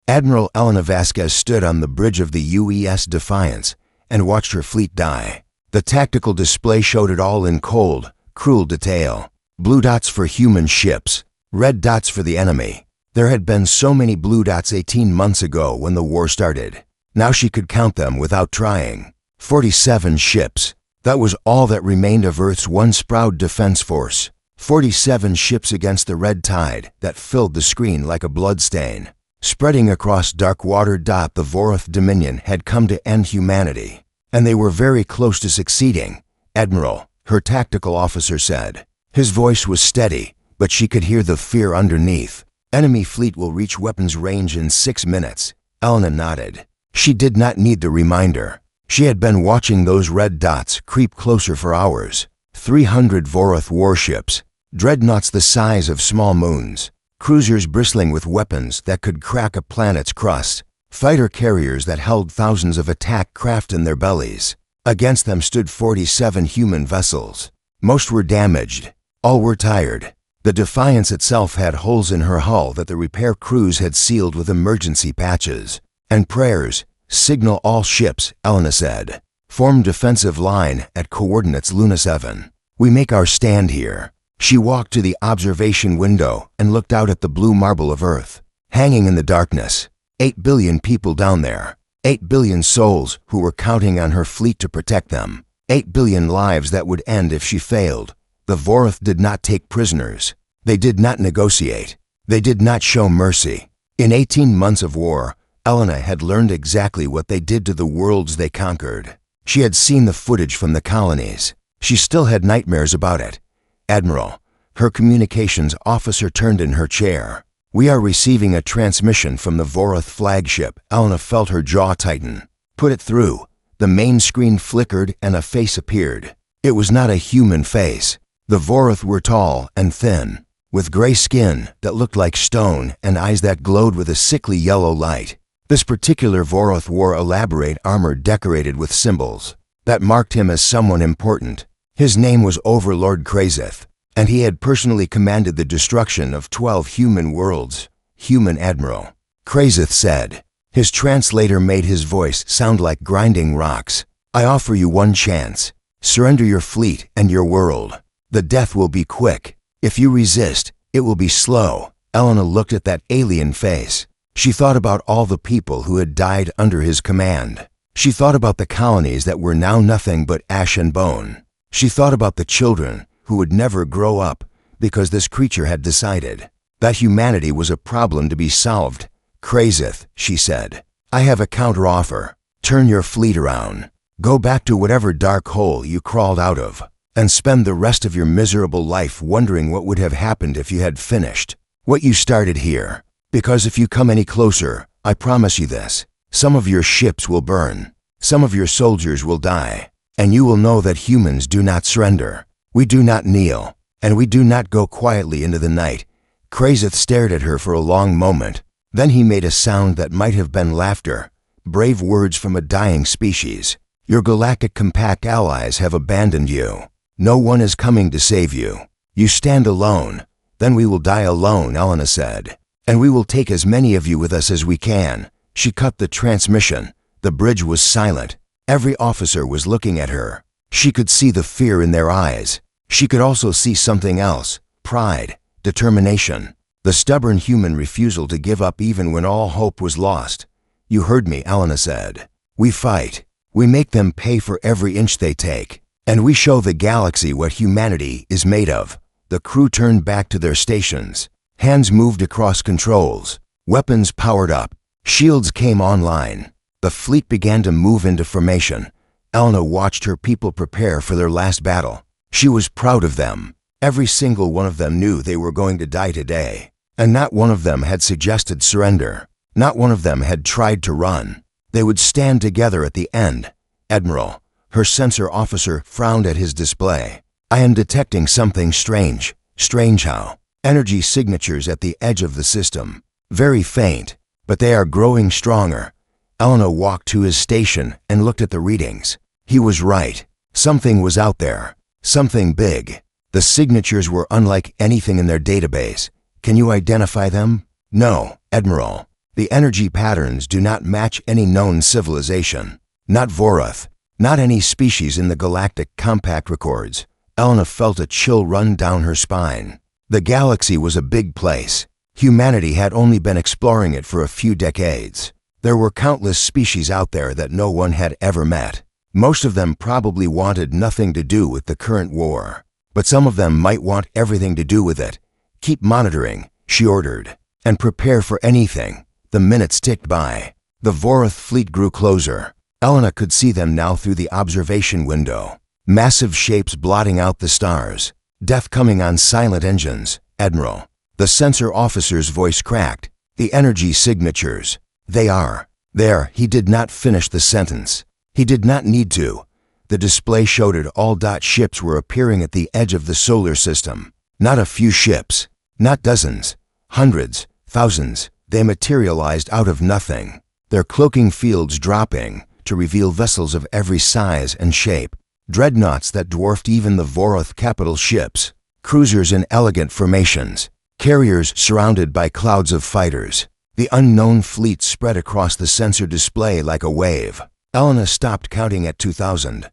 Admiral Elena Vasquez stood on the bridge of the UES Defiance and watched her fleet die. The tactical display showed it all in cold, cruel detail. Blue dots for human ships, red dots for the enemy. There had been so many blue dots 18 months ago when the war started. Now she could count them without trying. 47 ships. That was all that remained of Earth's once proud defense force. 47 ships against the red tide that filled the screen like a bloodstain. Spreading across dark water. The Vorath Dominion had come to end humanity. And they were very close to succeeding. Admiral, her tactical officer said. His voice was steady, but she could hear the fear underneath. Enemy fleet will reach weapons range in 6 minutes. Elena nodded. She did not need the reminder. She had been watching those red dots creep closer for hours. 300 Vorath warships, dreadnoughts the size of small moons, cruisers bristling with weapons that could crack a planet's crust, fighter carriers that held thousands of attack craft in their bellies. Against them stood 47 human vessels. Most were damaged. All were tired. The Defiance itself had holes in her hull that the repair crews had sealed with emergency patches. And prayers. Signal all ships, Elena said. Form defensive line at coordinates Luna 7. We make our stand here. She walked to the observation window and looked out at the blue marble of Earth. Hanging in the darkness. 8 billion people down there. 8 billion souls who were counting on her fleet to protect them. 8 billion lives that would end if she failed. The Vorath did not take prisoners. They did not negotiate. They did not show mercy. In 18 months of war, Elena had learned exactly what they did to the worlds they conquered. She had seen the footage from the colonies. She still had nightmares about it. Admiral, her communications officer turned in her chair. We are receiving a transmission from the Vorath flagship. Elena felt her jaw tighten. Put it through. The main screen flickered and a face appeared. It was not a human face. The Vorath were tall and thin, with gray skin that looked like stone and eyes that glowed with a sickly yellow light. This particular Vorath wore elaborate armor decorated with symbols that marked him as someone important. His name was Overlord Krazeth, and he had personally commanded the destruction of 12 human worlds. Human Admiral, Krazeth said. His translator made his voice sound like grinding rocks. I offer you one chance. Surrender your fleet and your world. The death will be quick. If you resist, it will be slow. Elena looked at that alien face. She thought about all the people who had died under his command. She thought about the colonies that were now nothing but ash and bone. She thought about the children who would never grow up because this creature had decided that humanity was a problem to be solved. Krazeth, she said, I have a counteroffer. Turn your fleet around. Go back to whatever dark hole you crawled out of and spend the rest of your miserable life wondering what would have happened if you had finished what you started here. Because if you come any closer, I promise you this, some of your ships will burn, some of your soldiers will die, and you will know that humans do not surrender. We do not kneel, and we do not go quietly into the night. Krazeth stared at her for a long moment. Then he made a sound that might have been laughter, brave words from a dying species. Your galactic compact allies have abandoned you. No one is coming to save you. You stand alone. Then we will die alone, Elena said. And we will take as many of you with us as we can. She cut the transmission. The bridge was silent. Every officer was looking at her. She could see the fear in their eyes. She could also see something else, pride, determination, the stubborn human refusal to give up even when all hope was lost. You heard me, Elena said. We fight. We make them pay for every inch they take. And we show the galaxy what humanity is made of. The crew turned back to their stations. Hands moved across controls. Weapons powered up. Shields came online. The fleet began to move into formation. Elena watched her people prepare for their last battle. She was proud of them. Every single one of them knew they were going to die today. And not one of them had suggested surrender. Not one of them had tried to run. They would stand together at the end. Admiral, her sensor officer frowned at his display. I am detecting something strange. Strange how? Energy signatures at the edge of the system. Very faint, but they are growing stronger. Elena walked to his station and looked at the readings. He was right. Something was out there. Something big. The signatures were unlike anything in their database. Can you identify them? No, Admiral. The energy patterns do not match any known civilization. Not Voroth, not any species in the galactic compact records. Elena felt a chill run down her spine. The galaxy was a big place. Humanity had only been exploring it for a few decades. There were countless species out there that no one had ever met. Most of them probably wanted nothing to do with the current war. But some of them might want everything to do with it. Keep monitoring, she ordered, and prepare for anything. The minutes ticked by. The Voroth fleet grew closer. Elena could see them now through the observation window. Massive shapes blotting out the stars. Death coming on silent engines. Admiral. The sensor officer's voice cracked. The energy signatures. They are. There, he did not finish the sentence. He did not need to. The display showed it all. Ships were appearing at the edge of the solar system. Not a few ships. Not dozens. Hundreds. Thousands. They materialized out of nothing. Their cloaking fields dropping to reveal vessels of every size and shape. Dreadnoughts that dwarfed even the Voroth capital ships. Cruisers in elegant formations. Carriers surrounded by clouds of fighters. The unknown fleet spread across the sensor display like a wave. Elena stopped counting at 2,000.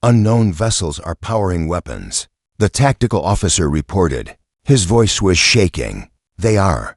Unknown vessels are powering weapons. The tactical officer reported. His voice was shaking. They are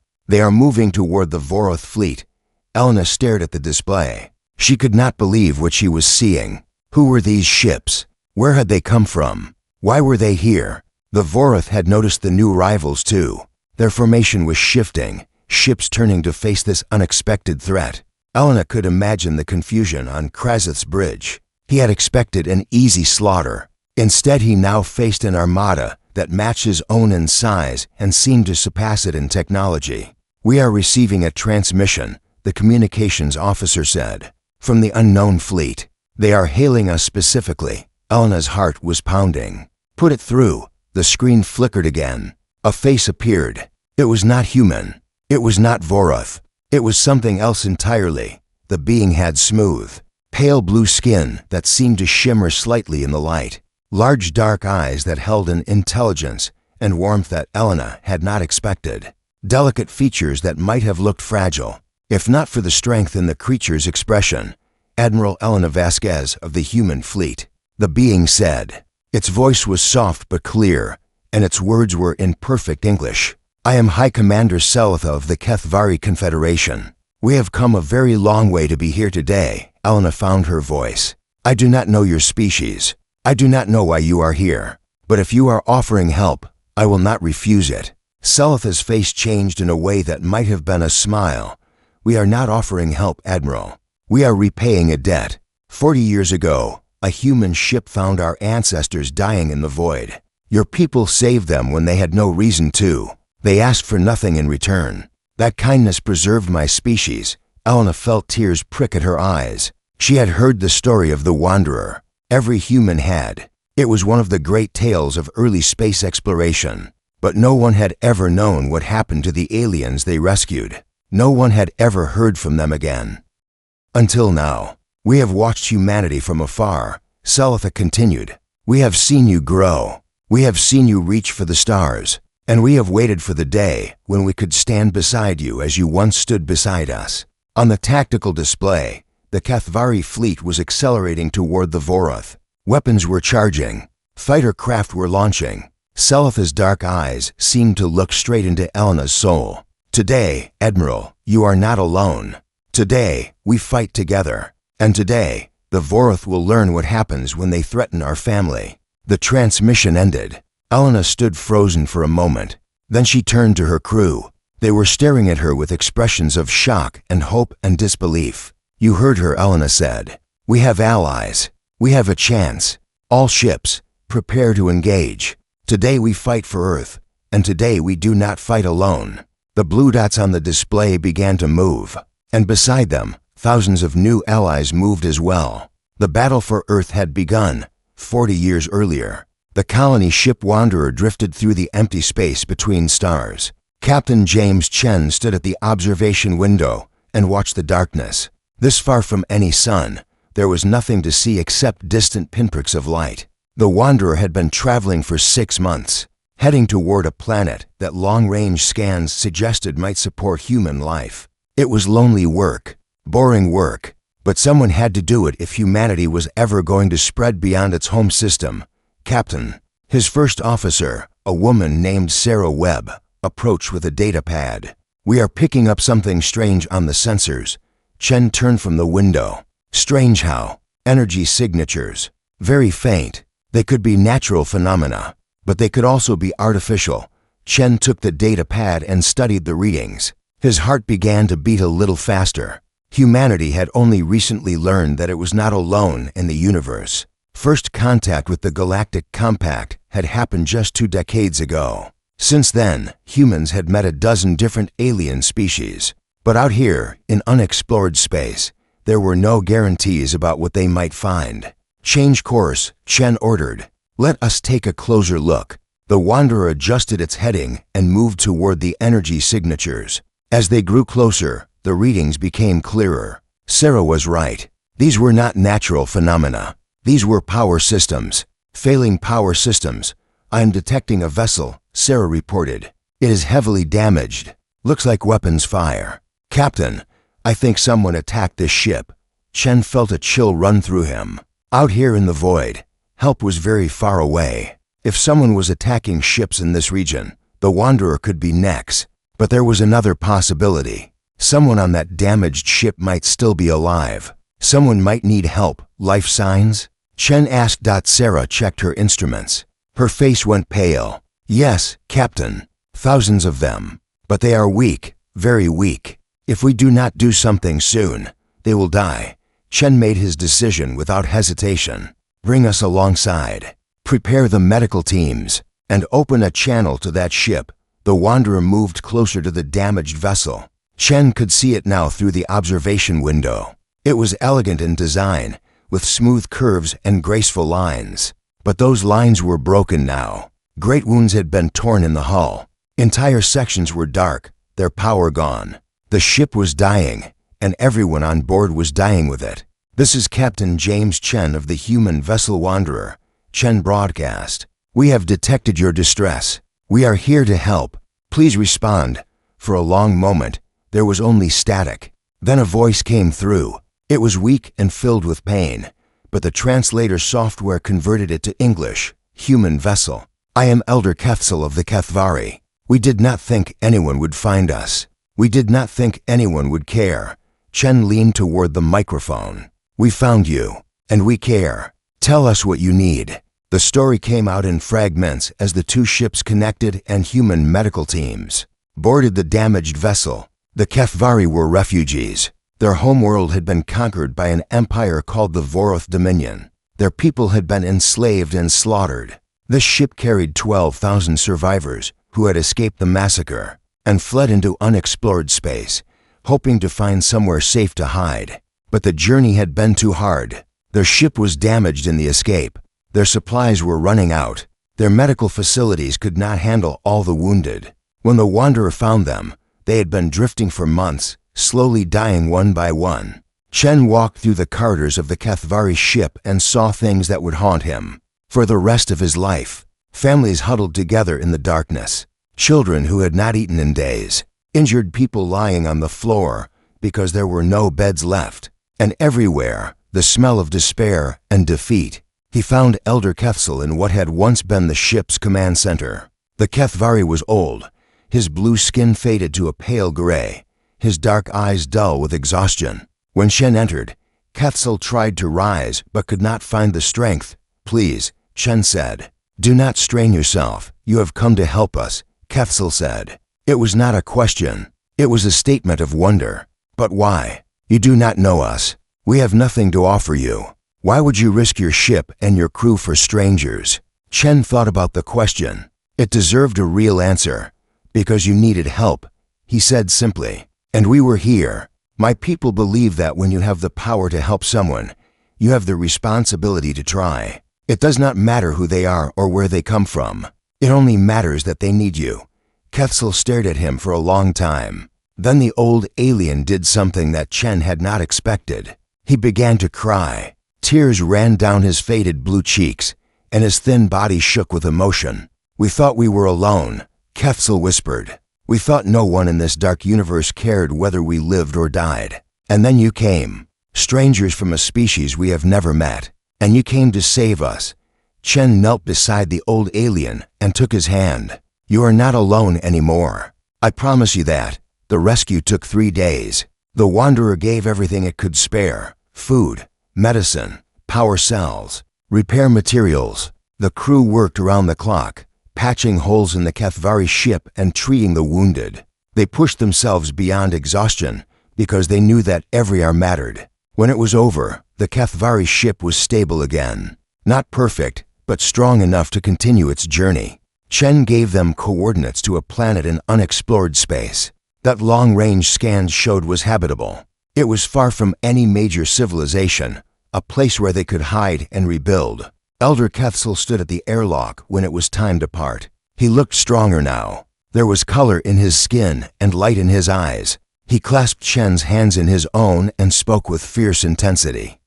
moving toward the Voroth fleet. Elena stared at the display. She could not believe what she was seeing. Who were these ships? Where had they come from? Why were they here? The Voroth had noticed the new rivals too. Their formation was shifting, ships turning to face this unexpected threat. Elena could imagine the confusion on Krazith's bridge. He had expected an easy slaughter. Instead, he now faced an armada that matched his own in size and seemed to surpass it in technology. "We are receiving a transmission," the communications officer said, "from the unknown fleet. They are hailing us specifically." Elena's heart was pounding. "Put it through." The screen flickered again. A face appeared. It was not human. It was not Voroth. It was something else entirely. The being had smooth, pale blue skin that seemed to shimmer slightly in the light. Large dark eyes that held an intelligence and warmth that Elena had not expected. Delicate features that might have looked fragile, if not for the strength in the creature's expression. Admiral Elena Vasquez of the human fleet. The being said. Its voice was soft but clear, and its words were in perfect English. "I am High Commander Selitha of the Kethvari Confederation. We have come a very long way to be here today." Elena found her voice. "I do not know your species. I do not know why you are here. But if you are offering help, I will not refuse it." Selitha's face changed in a way that might have been a smile. "We are not offering help, Admiral. We are repaying a debt. 40 years ago, a human ship found our ancestors dying in the void. Your people saved them when they had no reason to. They asked for nothing in return. That kindness preserved my species." Elena felt tears prick at her eyes. She had heard the story of the Wanderer. Every human had. It was one of the great tales of early space exploration. But no one had ever known what happened to the aliens they rescued. No one had ever heard from them again. Until now. "We have watched humanity from afar," Selitha continued. "We have seen you grow. We have seen you reach for the stars. And we have waited for the day when we could stand beside you as you once stood beside us." On the tactical display, the Kethvari fleet was accelerating toward the Voroth. Weapons were charging. Fighter craft were launching. Selitha's dark eyes seemed to look straight into Elena's soul. "Today, Admiral, you are not alone. Today, we fight together. And today, the Voroth will learn what happens when they threaten our family." The transmission ended. Elena stood frozen for a moment. Then she turned to her crew. They were staring at her with expressions of shock and hope and disbelief. "You heard her," Elena said. "We have allies. We have a chance. All ships, prepare to engage. Today we fight for Earth, and today we do not fight alone." The blue dots on the display began to move, and beside them, thousands of new allies moved as well. The battle for Earth had begun, 40 years earlier. The colony ship Wanderer drifted through the empty space between stars. Captain James Chen stood at the observation window and watched the darkness. This far from any sun, there was nothing to see except distant pinpricks of light. The Wanderer had been traveling for 6 months, heading toward a planet that long-range scans suggested might support human life. It was lonely work, boring work, but someone had to do it if humanity was ever going to spread beyond its home system. Captain, his first officer, a woman named Sarah Webb, approached with a data pad. "We are picking up something strange on the sensors." Chen turned from the window. "Strange how? Energy signatures. Very faint. They could be natural phenomena, but they could also be artificial." Chen took the data pad and studied the readings. His heart began to beat a little faster. Humanity had only recently learned that it was not alone in the universe. First contact with the Galactic Compact had happened just 2 decades ago. Since then, humans had met a dozen different alien species. But out here, in unexplored space, there were no guarantees about what they might find. "Change course," Chen ordered. "Let us take a closer look." The Wanderer adjusted its heading and moved toward the energy signatures. As they grew closer, the readings became clearer. Sarah was right. These were not natural phenomena. These were power systems. "Failing power systems. I am detecting a vessel," Sarah reported. "It is heavily damaged. Looks like weapons fire." "Captain, I think someone attacked this ship." Chen felt a chill run through him. Out here in the void, help was very far away. If someone was attacking ships in this region, the Wanderer could be next. But there was another possibility. Someone on that damaged ship might still be alive. Someone might need help. Life signs? Chen asked. Sarah checked her instruments. Her face went pale. "Yes, Captain. Thousands of them. But they are weak, very weak. If we do not do something soon, they will die." Chen made his decision without hesitation. "Bring us alongside. Prepare the medical teams, and open a channel to that ship." The Wanderer moved closer to the damaged vessel. Chen could see it now through the observation window. It was elegant in design, with smooth curves and graceful lines. But those lines were broken now. Great wounds had been torn in the hull. Entire sections were dark, their power gone. The ship was dying, and everyone on board was dying with it. "This is Captain James Chen of the human vessel Wanderer," Chen broadcast. "We have detected your distress. We are here to help. Please respond." For a long moment, there was only static. Then a voice came through. It was weak and filled with pain, but the translator software converted it to English. "Human vessel. I am Elder Kethsel of the Kethvari. We did not think anyone would find us. We did not think anyone would care." Chen leaned toward the microphone. "We found you, and we care. Tell us what you need." The story came out in fragments as the 2 ships connected and human medical teams boarded the damaged vessel. The Kethvari were refugees. Their homeworld had been conquered by an empire called the Voroth Dominion. Their people had been enslaved and slaughtered. This ship carried 12,000 survivors who had escaped the massacre and fled into unexplored space, hoping to find somewhere safe to hide. But the journey had been too hard. Their ship was damaged in the escape. Their supplies were running out. Their medical facilities could not handle all the wounded. When the Wanderer found them, they had been drifting for months, slowly dying one by one. Chen walked through the corridors of the Kethvari ship and saw things that would haunt him for the rest of his life. Families huddled together in the darkness. Children who had not eaten in days. Injured people lying on the floor because there were no beds left. And everywhere, the smell of despair and defeat. He found Elder Kethsel in what had once been the ship's command center. The Kethvari was old, his blue skin faded to a pale gray, his dark eyes dull with exhaustion. When Chen entered, Kethsel tried to rise but could not find the strength. "Please," Chen said. "Do not strain yourself. You have come to help us," Kethsel said. It was not a question. It was a statement of wonder. "But why? You do not know us. We have nothing to offer you. Why would you risk your ship and your crew for strangers?" Chen thought about the question. It deserved a real answer. "Because you needed help," he said simply. "And we were here. My people believe that when you have the power to help someone, you have the responsibility to try. It does not matter who they are or where they come from. It only matters that they need you." Kethsel stared at him for a long time. Then the old alien did something that Chen had not expected. He began to cry. Tears ran down his faded blue cheeks, and his thin body shook with emotion. "We thought we were alone," Kethsel whispered. We thought no one in this dark universe cared whether we lived or died. And then you came, strangers from a species we have never met, and you came to save us." Chen knelt beside the old alien and took his hand. "You are not alone anymore. I promise you that." The rescue took 3 days. The Wanderer gave everything it could spare: food, medicine, power cells, repair materials. The crew worked around the clock, patching holes in the Kethvari ship and treating the wounded. They pushed themselves beyond exhaustion because they knew that every hour mattered. When it was over, the Kethvari ship was stable again. Not perfect, but strong enough to continue its journey. Chen gave them coordinates to a planet in unexplored space that long-range scans showed was habitable. It was far from any major civilization, a place where they could hide and rebuild. Elder Kethsel stood at the airlock when it was time to part. He looked stronger now. There was color in his skin and light in his eyes. He clasped Chen's hands in his own and spoke with fierce intensity.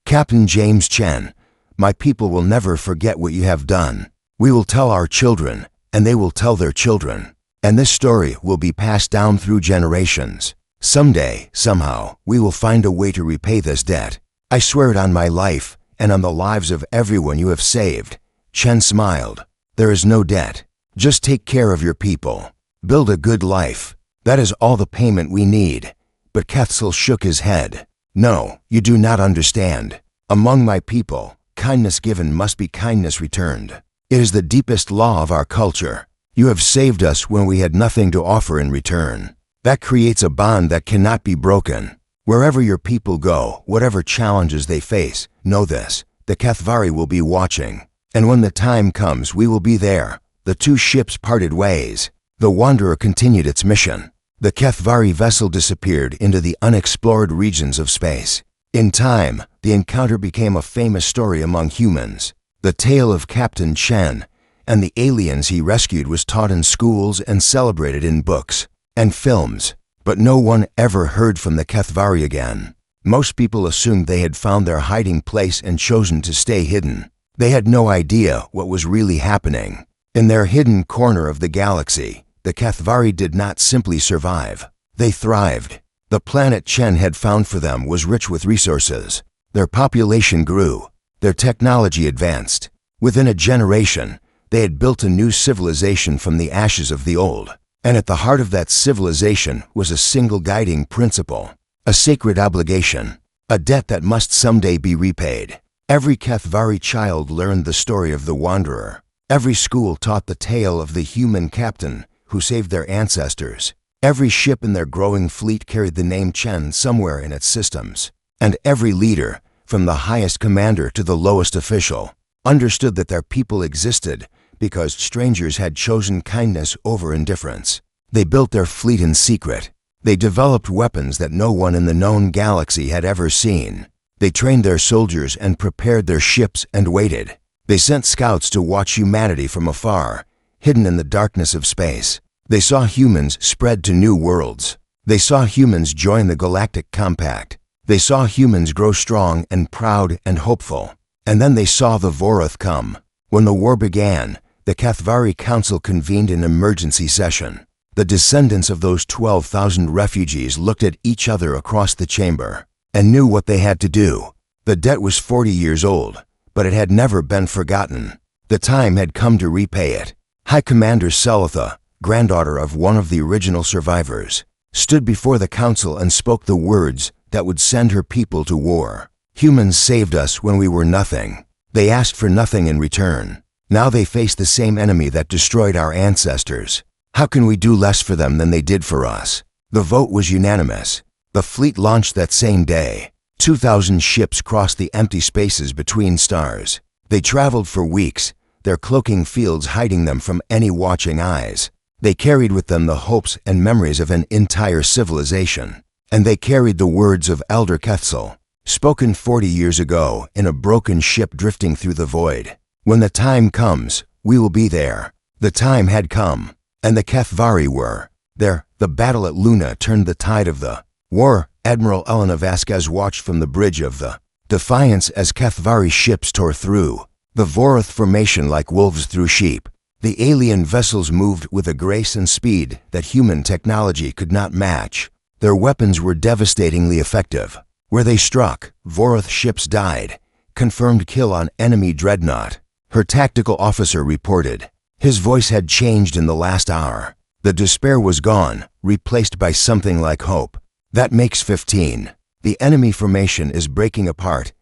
"Captain James Chen, my people will never forget what you have done. We will tell our children, and they will tell their children. And this story will be passed down through generations. Someday, somehow, we will find a way to repay this debt. I swear it on my life and on the lives of everyone you have saved." Chen smiled. "There is no debt. Just take care of your people. Build a good life. That is all the payment we need." But Kethsel shook his head. "No, you do not understand. Among my people, kindness given must be kindness returned. It is the deepest law of our culture. You have saved us when we had nothing to offer in return. That creates a bond that cannot be broken. Wherever your people go, whatever challenges they face, know this: the Kethvari will be watching. And when the time comes, we will be there." The 2 ships parted ways. The Wanderer continued its mission. The Kethvari vessel disappeared into the unexplored regions of space. In time, the encounter became a famous story among humans. The tale of Captain Chen and the aliens he rescued was taught in schools and celebrated in books and films, but no one ever heard from the Kethvari again. Most people assumed they had found their hiding place and chosen to stay hidden. They had no idea what was really happening. In their hidden corner of the galaxy, the Kethvari did not simply survive. They thrived. The planet Chen had found for them was rich with resources. Their population grew. Their technology advanced. Within a generation, they had built a new civilization from the ashes of the old. And at the heart of that civilization was a single guiding principle: a sacred obligation, a debt that must someday be repaid. Every Kethvari child learned the story of the Wanderer. Every school taught the tale of the human captain who saved their ancestors. Every ship in their growing fleet carried the name Chen somewhere in its systems. And every leader, from the highest commander to the lowest official, understood that their people existed because strangers had chosen kindness over indifference. They built their fleet in secret. They developed weapons that no one in the known galaxy had ever seen. They trained their soldiers and prepared their ships and waited. They sent scouts to watch humanity from afar, hidden in the darkness of space. They saw humans spread to new worlds. They saw humans join the Galactic Compact. They saw humans grow strong and proud and hopeful. And then they saw the Vorath come. When the war began, the Kethvari Council convened an emergency session. The descendants of those 12,000 refugees looked at each other across the chamber and knew what they had to do. The debt was 40 years old, but it had never been forgotten. The time had come to repay it. High Commander Selitha, granddaughter of one of the original survivors, stood before the council and spoke the words that would send her people to war. Humans saved us when we were nothing. They asked for nothing in return. Now they face the same enemy that destroyed our ancestors. How can we do less for them than they did for us? The vote was unanimous. The fleet launched that same day. 2,000 ships crossed the empty spaces between stars. They traveled for weeks, their cloaking fields hiding them from any watching eyes. They carried with them the hopes and memories of an entire civilization. And they carried the words of Elder Kethsel, spoken 40 years ago in a broken ship drifting through the void. When the time comes, we will be there. The time had come, and the Kethvari were there. The battle at Luna turned the tide of the war. Admiral Elena Vasquez watched from the bridge of the Defiance as Kethvari ships tore through the Vorath formation like wolves through sheep. The alien vessels moved with a grace and speed that human technology could not match. Their weapons were devastatingly effective. Where they struck, Voroth ships died. Confirmed kill on enemy dreadnought. Her tactical officer reported. His voice had changed in the last hour. The despair was gone, replaced by something like hope. That makes 15. The enemy formation is breaking apart.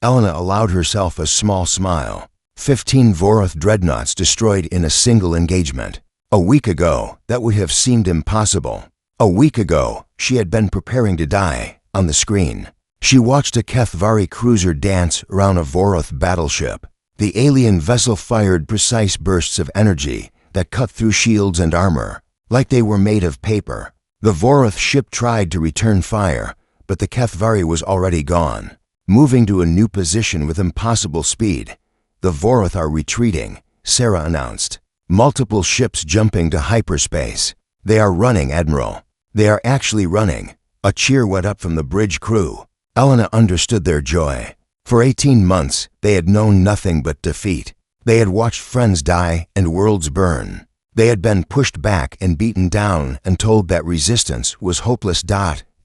Elena allowed herself a small smile. 15 Voroth dreadnoughts destroyed in a single engagement. A week ago, that would have seemed impossible. A week ago, she had been preparing to die. On the screen, she watched a Kethvari cruiser dance around a Voroth battleship. The alien vessel fired precise bursts of energy that cut through shields and armor, like they were made of paper. The Voroth ship tried to return fire, but the Kethvari was already gone. Moving to a new position with impossible speed. The Voroth are retreating, Sarah announced. Multiple ships jumping to hyperspace. They are running, Admiral. They are actually running. A cheer went up from the bridge crew. Elena understood their joy. For 18 months, they had known nothing but defeat. They had watched friends die and worlds burn. They had been pushed back and beaten down and told that resistance was hopeless.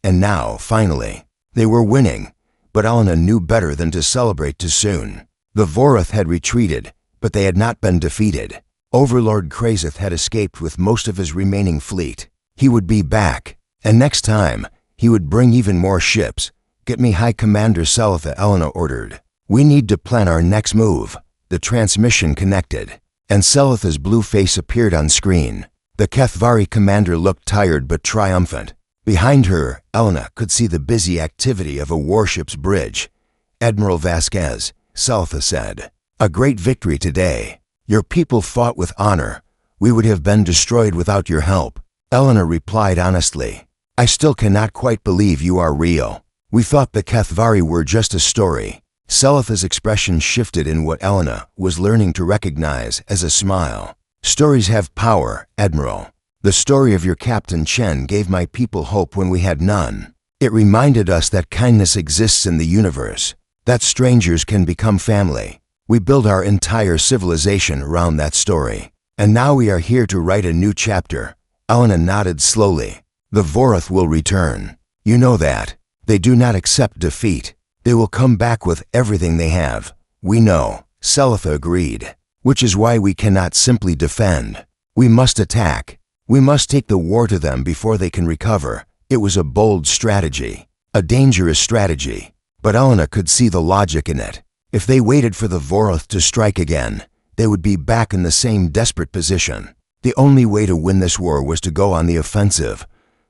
And now, finally, they were winning. But Elena knew better than to celebrate too soon. The Voroth had retreated, but they had not been defeated. Overlord Krazeth had escaped with most of his remaining fleet. He would be back, and next time, he would bring even more ships. Get me High Commander Selitha, Elena ordered. We need to plan our next move. The transmission connected, and Selitha's blue face appeared on screen. The Kethvari commander looked tired but triumphant. Behind her, Elena could see the busy activity of a warship's bridge. Admiral Vasquez, Selitha said, a great victory today. Your people fought with honor. We would have been destroyed without your help. Elena replied honestly, I still cannot quite believe you are real. We thought the Kethvari were just a story. Selitha's expression shifted in what Elena was learning to recognize as a smile. Stories have power, Admiral. The story of your Captain Chen gave my people hope when we had none. It reminded us that kindness exists in the universe, that strangers can become family. We built our entire civilization around that story. And now we are here to write a new chapter. Elena nodded slowly. The Voroth will return. You know that. They do not accept defeat. They will come back with everything they have. We know. Selitha agreed. Which is why we cannot simply defend. We must attack. We must take the war to them before they can recover. It was a bold strategy. A dangerous strategy. But Elena could see the logic in it. If they waited for the Voroth to strike again, they would be back in the same desperate position. The only way to win this war was to go on the offensive.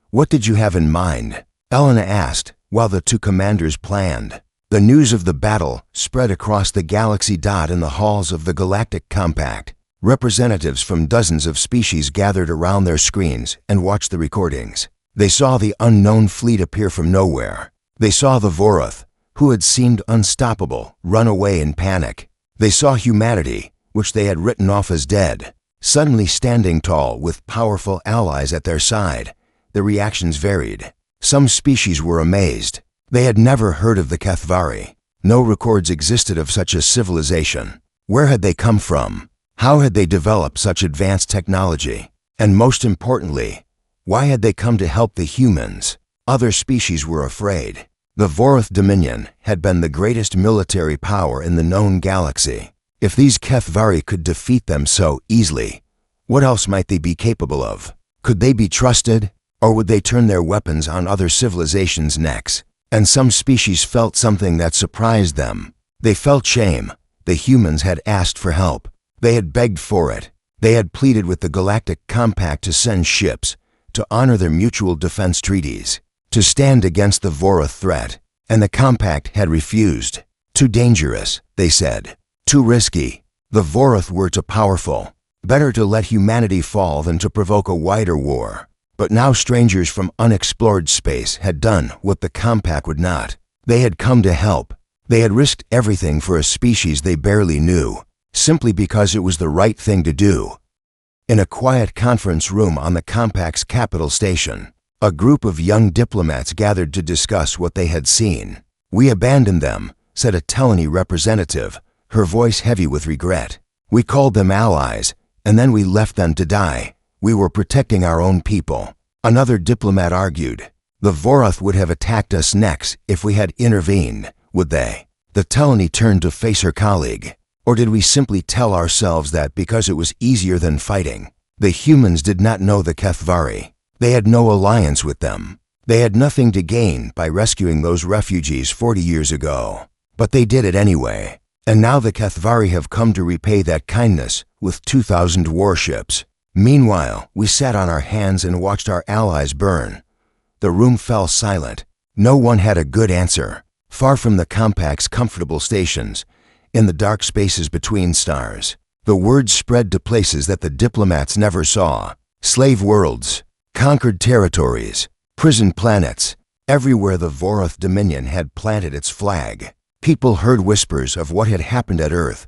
What did you have in mind? Elena asked, while the two commanders planned. The news of the battle spread across the galaxy. In the halls of the Galactic Compact, representatives from dozens of species gathered around their screens and watched the recordings. They saw the unknown fleet appear from nowhere. They saw the Voroth, who had seemed unstoppable, run away in panic. They saw humanity, which they had written off as dead, suddenly standing tall with powerful allies at their side. The reactions varied. Some species were amazed. They had never heard of the Kethvari. No records existed of such a civilization. Where had they come from? How had they developed such advanced technology? And most importantly, why had they come to help the humans? Other species were afraid. The Voroth Dominion had been the greatest military power in the known galaxy. If these Kethvari could defeat them so easily, what else might they be capable of? Could they be trusted? Or would they turn their weapons on other civilizations' necks? And some species felt something that surprised them. They felt shame. The humans had asked for help. They had begged for it. They had pleaded with the Galactic Compact to send ships, to honor their mutual defense treaties, to stand against the Voroth threat. And the Compact had refused. Too dangerous, they said. Too risky. The Voroth were too powerful. Better to let humanity fall than to provoke a wider war. But now strangers from unexplored space had done what the Compact would not. They had come to help. They had risked everything for a species they barely knew, simply because it was the right thing to do. In a quiet conference room on the Compact's capital station, a group of young diplomats gathered to discuss what they had seen. We abandoned them, said a Telani representative, her voice heavy with regret. We called them allies, and then we left them to die. We were protecting our own people. Another diplomat argued. The Voroth would have attacked us next if we had intervened, would they? The Telani turned to face her colleague. Or did we simply tell ourselves that because it was easier than fighting? The humans did not know the Kethvari. They had no alliance with them. They had nothing to gain by rescuing those refugees 40 years ago. But they did it anyway. And now the Kethvari have come to repay that kindness with 2,000 warships. Meanwhile, we sat on our hands and watched our allies burn. The room fell silent. No one had a good answer. Far from the compact's comfortable stations, in the dark spaces between stars, the word spread to places that the diplomats never saw. Slave worlds, conquered territories, prison planets. Everywhere the Voroth Dominion had planted its flag, people heard whispers of what had happened at Earth.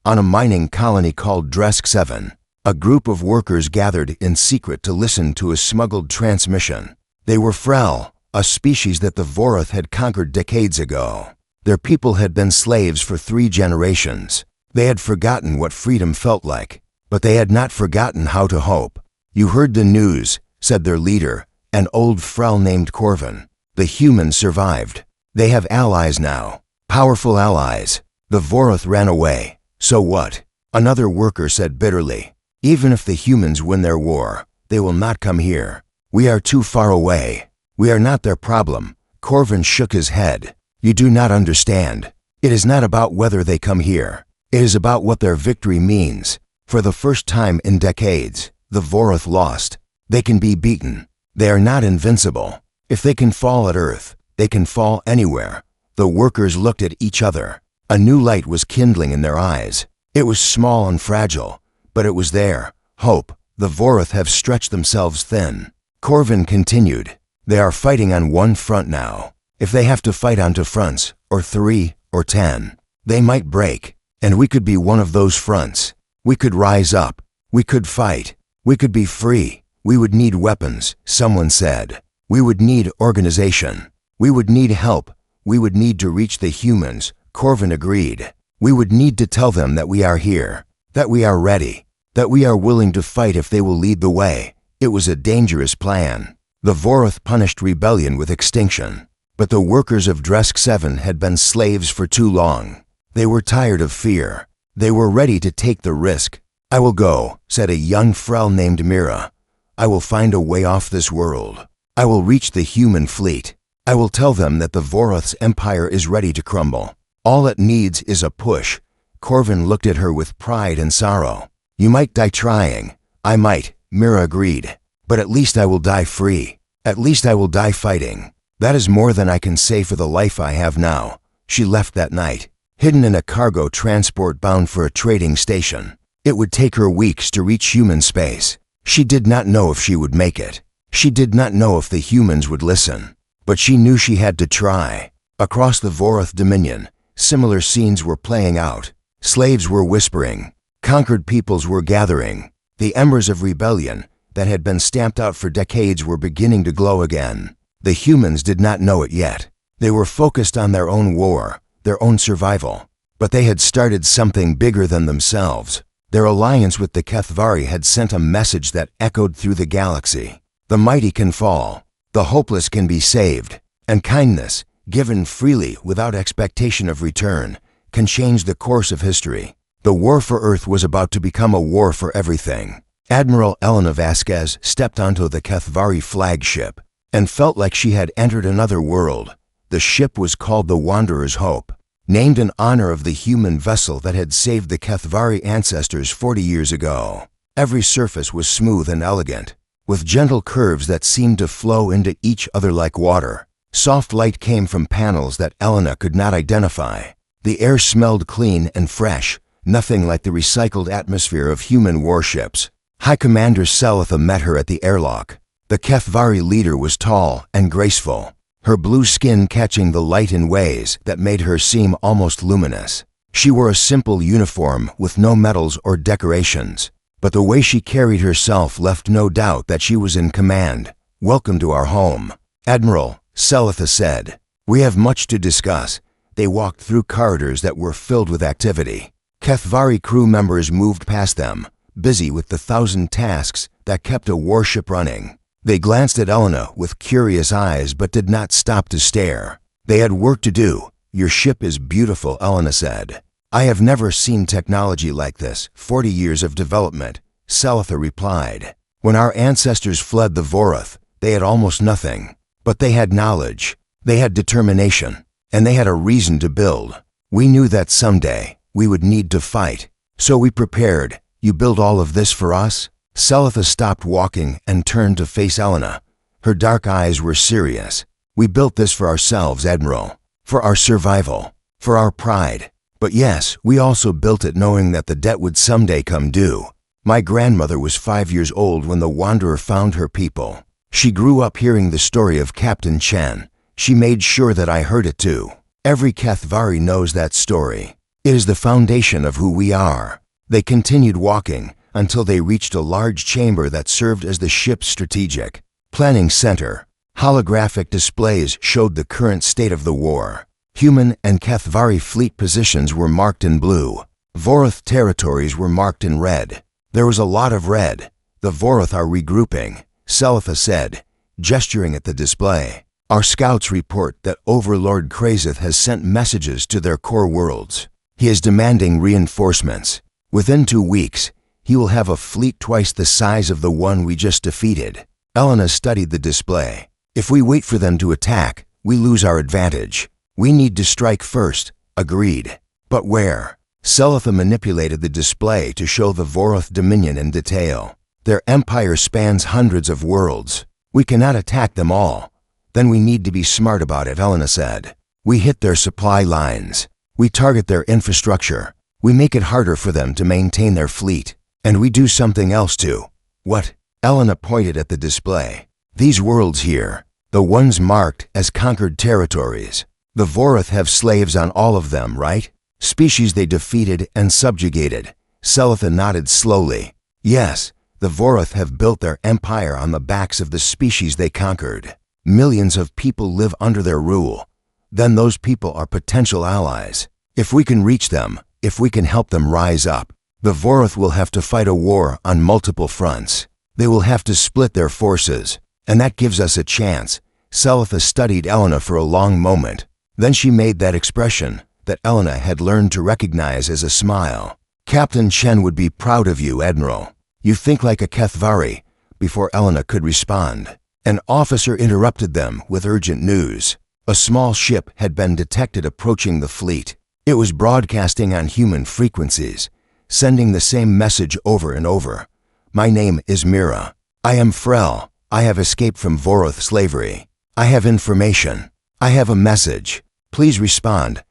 On a mining colony called Dresk 7, a group of workers gathered in secret to listen to a smuggled transmission. They were Frel, a species that the Voroth had conquered decades ago. Their people had been slaves for 3 generations. They had forgotten what freedom felt like, but they had not forgotten how to hope. "You heard the news," said their leader, an old Frel named Corvin. "The humans survived. They have allies now. Powerful allies. The Voroth ran away. So what?" Another worker said bitterly. "Even if the humans win their war, they will not come here. We are too far away. We are not their problem." Corvin shook his head. "You do not understand. It is not about whether they come here. It is about what their victory means. For the first time in decades, the Voroth lost. They can be beaten. They are not invincible. If they can fall at Earth, they can fall anywhere." The workers looked at each other. A new light was kindling in their eyes. It was small and fragile, but it was there. Hope. The Voroth have stretched themselves thin. Corvin continued. "They are fighting on one front now. If they have to fight on 2 fronts, or 3, or 10, they might break. And we could be one of those fronts. We could rise up. We could fight. We could be free. We would need weapons," someone said. "We would need organization. We would need help. We would need to reach the humans," Corvin agreed. "We would need to tell them that we are here, that we are ready, that we are willing to fight if they will lead the way." It was a dangerous plan. The Voroth punished rebellion with extinction. But the workers of Dresk 7 had been slaves for too long. They were tired of fear. They were ready to take the risk. "I will go," said a young Frel named Mira. "I will find a way off this world. I will reach the human fleet. I will tell them that the Voroth's empire is ready to crumble. All it needs is a push." Corvin looked at her with pride and sorrow. "You might die trying." "I might," Mira agreed. "But at least I will die free. At least I will die fighting. That is more than I can say for the life I have now." She left that night, hidden in a cargo transport bound for a trading station. It would take her weeks to reach human space. She did not know if she would make it. She did not know if the humans would listen. But she knew she had to try. Across the Voroth Dominion, similar scenes were playing out. Slaves were whispering. Conquered peoples were gathering. The embers of rebellion that had been stamped out for decades were beginning to glow again. The humans did not know it yet. They were focused on their own war, their own survival. But they had started something bigger than themselves. Their alliance with the Kethvari had sent a message that echoed through the galaxy. The mighty can fall. The hopeless can be saved. And kindness, given freely without expectation of return, can change the course of history. The war for Earth was about to become a war for everything. Admiral Elena Vasquez stepped onto the Kethvari flagship and felt like she had entered another world. The ship was called the Wanderer's Hope, named in honor of the human vessel that had saved the Kethvari ancestors 40 years ago. Every surface was smooth and elegant, with gentle curves that seemed to flow into each other like water. Soft light came from panels that Elena could not identify. The air smelled clean and fresh, nothing like the recycled atmosphere of human warships. High Commander Selitha met her at the airlock. The Kethvari leader was tall and graceful, her blue skin catching the light in ways that made her seem almost luminous. She wore a simple uniform with no medals or decorations, but the way she carried herself left no doubt that she was in command. "Welcome to our home, Admiral," Selitha said. "We have much to discuss." They walked through corridors that were filled with activity. Kethvari crew members moved past them, busy with the 1,000 tasks that kept a warship running. They glanced at Elena with curious eyes but did not stop to stare. They had work to do. "Your ship is beautiful," Elena said. "I have never seen technology like this. 40 years of development," Salitha replied. "When our ancestors fled the Voroth, they had almost nothing. But they had knowledge, they had determination, and they had a reason to build. We knew that someday we would need to fight. So we prepared. You build all of this for us?" Salitha stopped walking and turned to face Elena. Her dark eyes were serious. "We built this for ourselves, Admiral. For our survival. For our pride. But yes, we also built it knowing that the debt would someday come due. My grandmother was 5 years old when the Wanderer found her people. She grew up hearing the story of Captain Chen. She made sure that I heard it too. Every Kathvari knows that story. It is the foundation of who we are." They continued walking until they reached a large chamber that served as the ship's strategic planning center. Holographic displays showed the current state of the war. Human and Kathvari fleet positions were marked in blue. Voroth territories were marked in red. There was a lot of red. "The Voroth are regrouping," Salitha said, gesturing at the display. "Our scouts report that Overlord Krazith has sent messages to their core worlds. He is demanding reinforcements. Within 2 weeks, he will have a fleet twice the size of the one we just defeated." Elena studied the display. "If we wait for them to attack, we lose our advantage. We need to strike first." "Agreed. But where?" Salitha manipulated the display to show the Voroth Dominion in detail. "Their empire spans hundreds of worlds. We cannot attack them all." "Then we need to be smart about it," Elena said. "We hit their supply lines. We target their infrastructure. We make it harder for them to maintain their fleet. And we do something else too." "What?" Elena pointed at the display. "These worlds here, the ones marked as conquered territories. The Voroth have slaves on all of them, right? Species they defeated and subjugated." Salitha nodded slowly. "Yes, the Voroth have built their empire on the backs of the species they conquered. Millions of people live under their rule. Then those people are potential allies. If we can reach them, if we can help them rise up, the Voroth will have to fight a war on multiple fronts. They will have to split their forces, and that gives us a chance." Salitha studied Elena for a long moment. Then she made that expression that Elena had learned to recognize as a smile. "Captain Chen would be proud of you, Admiral. You think like a Kathvari." Before Elena could respond, an officer interrupted them with urgent news. A small ship had been detected approaching the fleet. It was broadcasting on human frequencies, sending the same message over and over. "My name is Mira. I am Frel. I have escaped from Voroth slavery. I have information. I have a message. Please respond."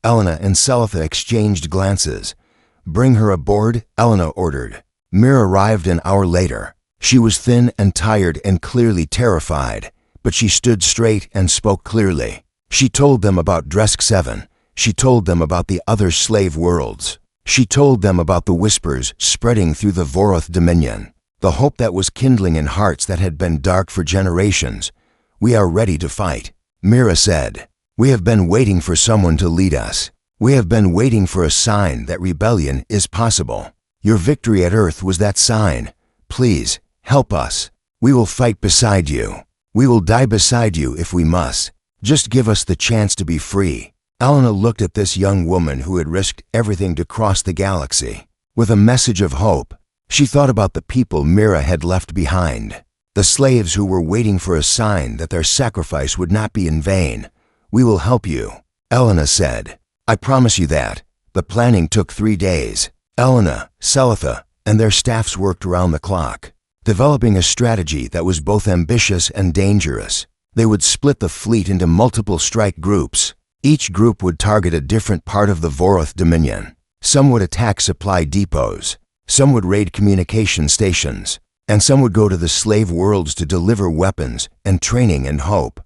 Elena and Salitha exchanged glances. "Bring her aboard," Elena ordered. Mira arrived an hour later. She was thin and tired and clearly terrified, but she stood straight and spoke clearly. She told them about Dresk 7. She told them about the other slave worlds. She told them about the whispers spreading through the Voroth Dominion, the hope that was kindling in hearts that had been dark for generations. "We are ready to fight," Mira said. "We have been waiting for someone to lead us. We have been waiting for a sign that rebellion is possible. Your victory at Earth was that sign. Please, help us. We will fight beside you. We will die beside you if we must. Just give us the chance to be free." Elena looked at this young woman who had risked everything to cross the galaxy. With a message of hope, she thought about the people Mira had left behind, the slaves who were waiting for a sign that their sacrifice would not be in vain. "We will help you," Elena said. "I promise you that." The planning took 3 days. Elena, Salitha, and their staffs worked around the clock, developing a strategy that was both ambitious and dangerous. They would split the fleet into multiple strike groups. Each group would target a different part of the Voroth Dominion. Some would attack supply depots, some would raid communication stations, and some would go to the slave worlds to deliver weapons and training and hope.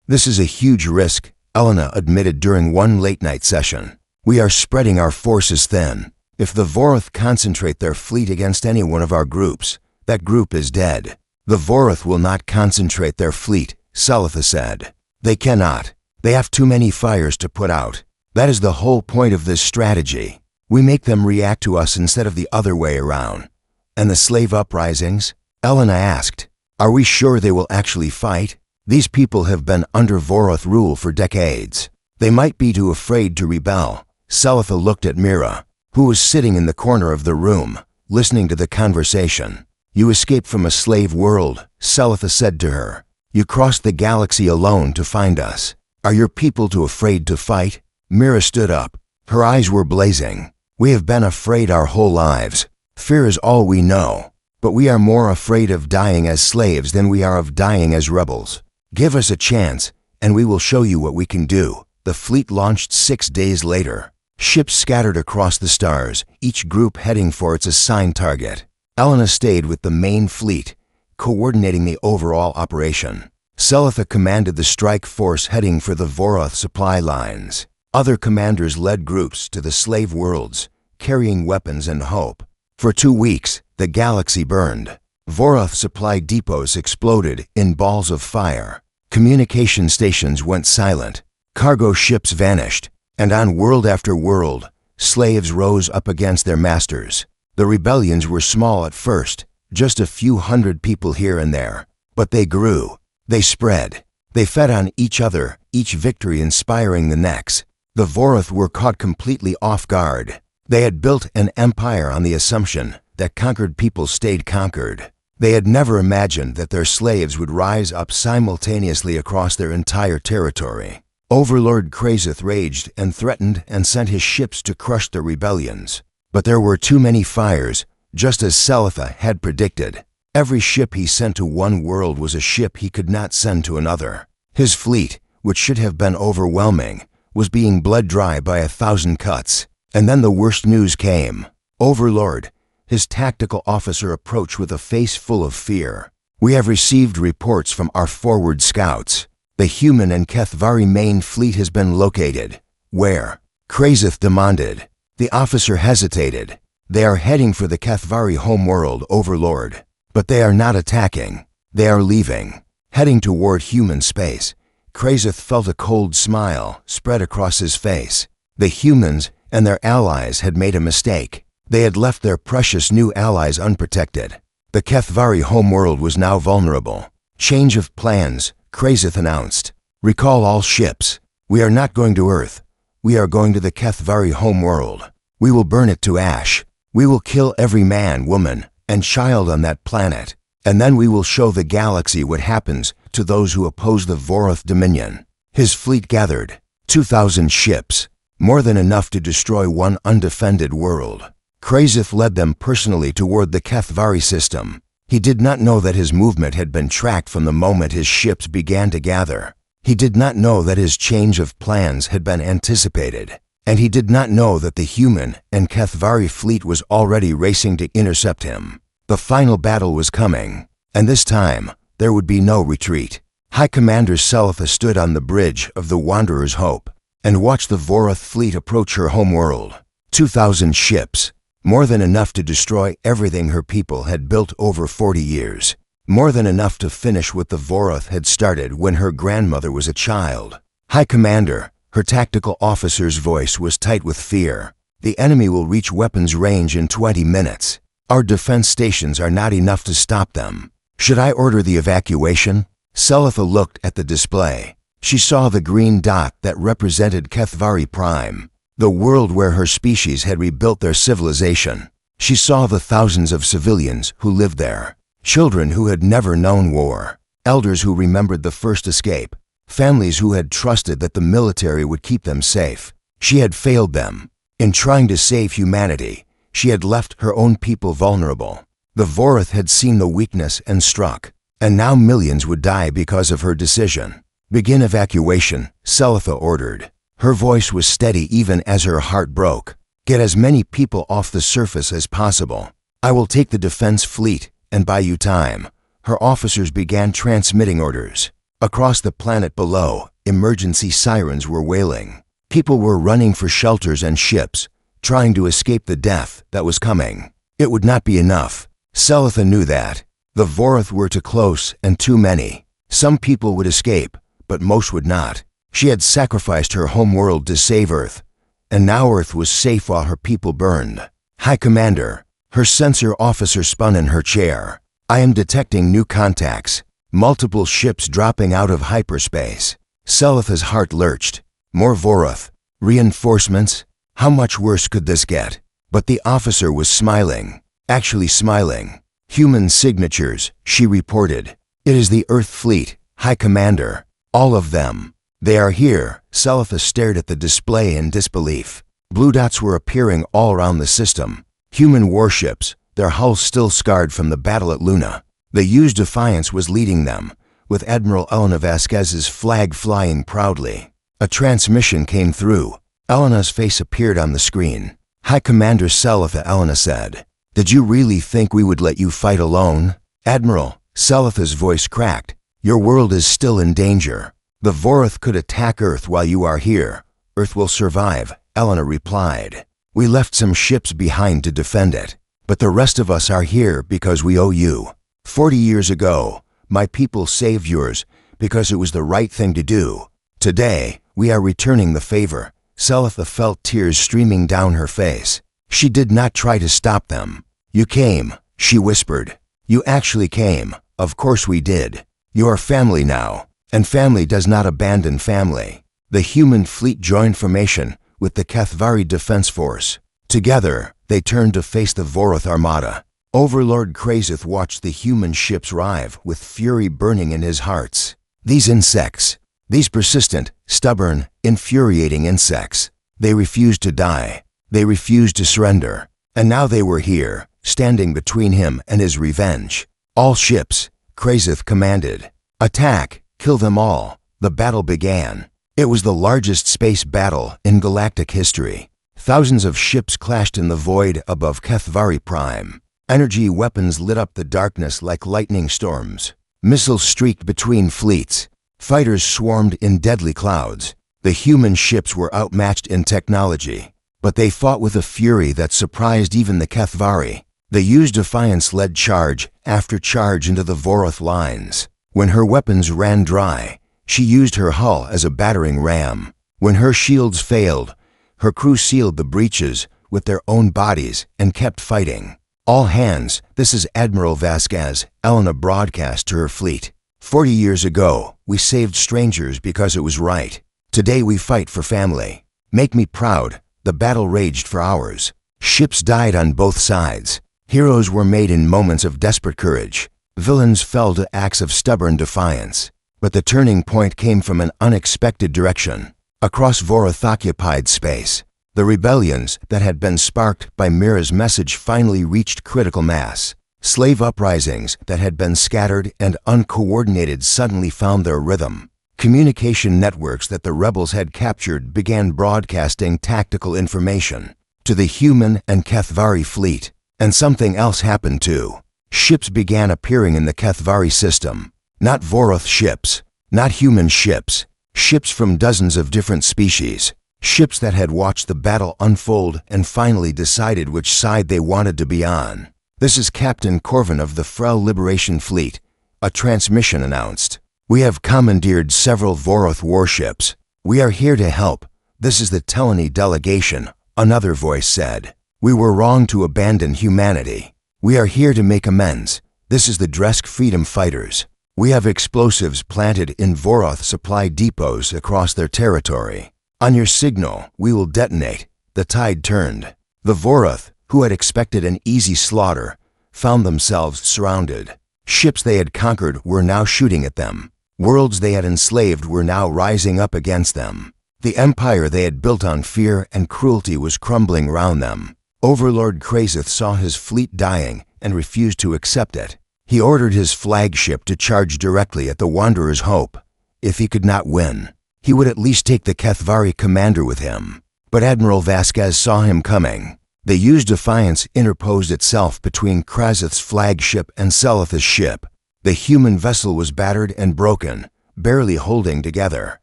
"This is a huge risk," Elena admitted during one late-night session. "We are spreading our forces thin. If the Voroth concentrate their fleet against any one of our groups, that group is dead." "The Voroth will not concentrate their fleet," Salitha said. "They cannot. They have too many fires to put out. That is the whole point of this strategy. We make them react to us instead of the other way around. And the slave uprisings? Elena asked. Are we sure they will actually fight? These people have been under Voroth rule for decades. They might be too afraid to rebel. Selitha looked at Mira, who was sitting in the corner of the room, listening to the conversation. You escaped from a slave world, Selitha said to her. You crossed the galaxy alone to find us. Are your people too afraid to fight? Mira stood up. Her eyes were blazing. We have been afraid our whole lives. Fear is all we know. But we are more afraid of dying as slaves than we are of dying as rebels. Give us a chance, and we will show you what we can do. The fleet launched 6 days later. Ships scattered across the stars, each group heading for its assigned target. Elena stayed with the main fleet, coordinating the overall operation. Selitha commanded the strike force heading for the Voroth supply lines. Other commanders led groups to the slave worlds, carrying weapons and hope. For 2 weeks, the galaxy burned. Voroth supply depots exploded in balls of fire. Communication stations went silent. Cargo ships vanished. And on world after world, slaves rose up against their masters. The rebellions were small at first, just a few hundred people here and there. But they grew. They spread. They fed on each other, each victory inspiring the next. The Voroth were caught completely off guard. They had built an empire on the assumption that conquered people stayed conquered. They had never imagined that their slaves would rise up simultaneously across their entire territory. Overlord Krazith raged and threatened and sent his ships to crush the rebellions. But there were too many fires, just as Selitha had predicted. Every ship he sent to one world was a ship he could not send to another. His fleet, which should have been overwhelming, was being bled dry by 1,000 cuts. And then the worst news came. Overlord, his tactical officer approached with a face full of fear. We have received reports from our forward scouts. The human and Kethvari main fleet has been located. Where? Krazith demanded. The officer hesitated. They are heading for the Kethvari homeworld, Overlord. But they are not attacking. They are leaving. Heading toward human space. Krazith felt a cold smile spread across his face. The humans and their allies had made a mistake. They had left their precious new allies unprotected. The Kethvari homeworld was now vulnerable. Change of plans, Krazith announced. Recall all ships. We are not going to Earth. We are going to the Kethvari homeworld. We will burn it to ash. We will kill every man, woman, and child on that planet. And then we will show the galaxy what happens to those who oppose the Voroth Dominion. His fleet gathered. 2,000 ships. More than enough to destroy one undefended world. Krazith led them personally toward the Kethvari system. He did not know that his movement had been tracked from the moment his ships began to gather. He did not know that his change of plans had been anticipated. And he did not know that the human and Kethvari fleet was already racing to intercept him. The final battle was coming, and this time there would be no retreat. High Commander Selitha stood on the bridge of the Wanderer's Hope and watched the Voroth fleet approach her homeworld. 2,000 ships. More than enough to destroy everything her people had built over 40 years. More than enough to finish what the Voroth had started when her grandmother was a child. High Commander, her tactical officer's voice was tight with fear. The enemy will reach weapons range in 20 minutes. Our defense stations are not enough to stop them. Should I order the evacuation? Selitha looked at the display. She saw the green dot that represented Kethvari Prime, the world where her species had rebuilt their civilization. She saw the thousands of civilians who lived there, children who had never known war, elders who remembered the first escape, families who had trusted that the military would keep them safe. She had failed them. In trying to save humanity, she had left her own people vulnerable. The Voroth had seen the weakness and struck, and now millions would die because of her decision. Begin evacuation, Selitha ordered. Her voice was steady even as her heart broke. Get as many people off the surface as possible. I will take the defense fleet and buy you time. Her officers began transmitting orders. Across the planet below, emergency sirens were wailing. People were running for shelters and ships, trying to escape the death that was coming. It would not be enough. Selitha knew that. The Voroth were too close and too many. Some people would escape, but most would not. She had sacrificed her homeworld to save Earth, and now Earth was safe while her people burned. High Commander, Her sensor officer spun in her chair. I am detecting new contacts. Multiple ships dropping out of hyperspace. Selitha's heart lurched. More Voroth. Reinforcements? How much worse could this get? But the officer was smiling. Actually smiling. Human signatures, she reported. It is the Earth Fleet, High Commander. All of them. They are here. Selitha stared at the display in disbelief. Blue dots were appearing all around the system. Human warships, their hulls still scarred from the battle at Luna. The U's Defiance was leading them, with Admiral Elena Vasquez's flag flying proudly. A transmission came through. Elena's face appeared on the screen. High Commander Selitha, Elena said. Did you really think we would let you fight alone? Admiral, Selitha's voice cracked. Your world is still in danger. The Voroth could attack Earth while you are here. Earth will survive, Elena replied. We left some ships behind to defend it. But the rest of us are here because we owe you. 40 years ago, my people saved yours because it was the right thing to do. Today, we are returning the favor. Selitha felt tears streaming down her face. She did not try to stop them. You came, she whispered. You actually came. Of course we did. You are family now, and family does not abandon family. The human fleet joined formation with the Kathvari Defense Force. Together, they turned to face the Voroth Armada. Overlord Krazith watched the human ships arrive with fury burning in his hearts. These insects, these persistent, stubborn, infuriating insects, they refused to die. They refused to surrender. And now they were here, standing between him and his revenge. All ships, Krazith commanded. Attack, kill them all. The battle began. It was the largest space battle in galactic history. Thousands of ships clashed in the void above Kathvari Prime. Energy weapons lit up the darkness like lightning storms. Missiles streaked between fleets. Fighters swarmed in deadly clouds. The human ships were outmatched in technology, but they fought with a fury that surprised even the Kathvari. The U's Defiance led charge after charge into the Voroth lines. When her weapons ran dry, she used her hull as a battering ram. When her shields failed, her crew sealed the breaches with their own bodies and kept fighting. All hands, this is Admiral Vasquez, Elena broadcast to her fleet. 40 years ago, we saved strangers because it was right. Today we fight for family. Make me proud. The battle raged for hours. Ships died on both sides. Heroes were made in moments of desperate courage. Villains fell to acts of stubborn defiance. But the turning point came from an unexpected direction. Across Voroth-occupied space, the rebellions that had been sparked by Mira's message finally reached critical mass. Slave uprisings that had been scattered and uncoordinated suddenly found their rhythm. Communication networks that the rebels had captured began broadcasting tactical information to the human and Kathvari fleet. And something else happened too. Ships began appearing in the Kathvari system. Not Voroth ships, not human ships. Ships from dozens of different species. Ships that had watched the battle unfold and finally decided which side they wanted to be on. This is Captain Corvin of the Frel Liberation Fleet, a transmission announced. We have commandeered several Voroth warships. We are here to help. This is the Telani delegation, another voice said. We were wrong to abandon humanity. We are here to make amends. This is the Dresk Freedom Fighters. We have explosives planted in Voroth supply depots across their territory. On your signal, we will detonate. The tide turned. The Voroth, who had expected an easy slaughter, found themselves surrounded. Ships they had conquered were now shooting at them. Worlds they had enslaved were now rising up against them. The empire they had built on fear and cruelty was crumbling around them. Overlord Krazith saw his fleet dying and refused to accept it. He ordered his flagship to charge directly at the Wanderer's Hope. If he could not win, he would at least take the Kathvari commander with him. But Admiral Vasquez saw him coming. The U's Defiance interposed itself between Krazith's flagship and Selitha's ship. The human vessel was battered and broken, barely holding together.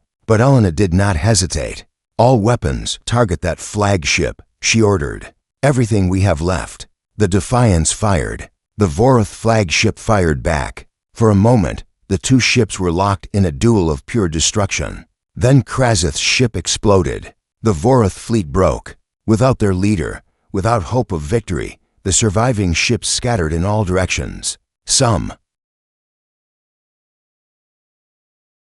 But Elena did not hesitate. All weapons, target that flagship, she ordered. Everything we have left. The Defiance fired. The Voroth flagship fired back. For a moment, the two ships were locked in a duel of pure destruction. Then Krazith's ship exploded. The Voroth fleet broke. Without their leader, without hope of victory, the surviving ships scattered in all directions. Some,